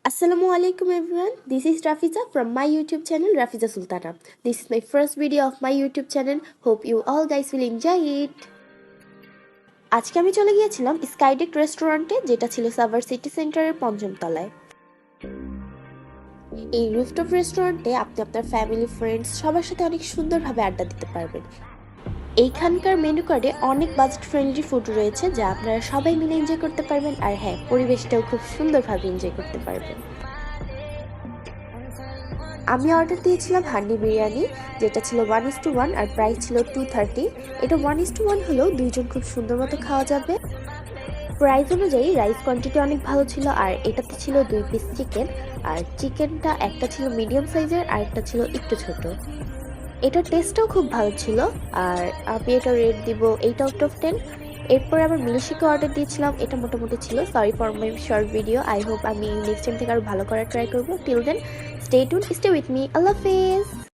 Assalamu alaikum everyone. This is Rafiza from my YouTube channel Rafiza Sultana. This is my first video of my YouTube channel. Hope you all guys will enjoy it. আজকে আমি চলে গিয়েছিলাম Skydeck রেস্টুরেন্টে, যেটা ছিল Savar city সেন্টারের পঞ্চম তলায়। এই রুফটপ রেস্টুরেন্টে আপনি আপনার ফ্যামিলি ফ্রেন্ডস সবার সাথে অনেক সুন্দরভাবে আড্ডা দিতে পারবেন। এইখানকার মেনু কার্ডে অনেক বাজেট ফ্রেন্ডলি ফুড রয়েছে, যা আপনারা সবাই মিলে এনজয় করতে পারবেন। আর হ্যাঁ, পরিবেশটাও খুব সুন্দরভাবে এনজয় করতে পারবেন। আমি অর্ডার দিয়েছিলাম হান্ডি বিরিয়ানি, যেটা ছিল 1:1 আর প্রাইস ছিল 230। এটা 1:1 হলেও দুইজন খুব সুন্দর মতো খাওয়া যাবে। প্রাইস অনুযায়ী রাইস কোয়ান্টিটি অনেক ভালো ছিল, আর এটাতে ছিল 2 পিস চিকেন। আর চিকেনটা একটা ছিল মিডিয়াম সাইজের আর একটা ছিল একটু ছোট। এটার টেস্টটাও খুব ভালো ছিল, আর আমি এটা রেট দিব 8/10। এরপর আবার মিল্কশেকও অর্ডার দিয়েছিলাম, এটা মোটামুটি ছিল। Sorry for my short video. I hope আমি নেক্সট টাইম থেকে আরও ভালো করার ট্রাই করবো। Till then stay tuned, stay with me. আল্লাহ হাফেজ।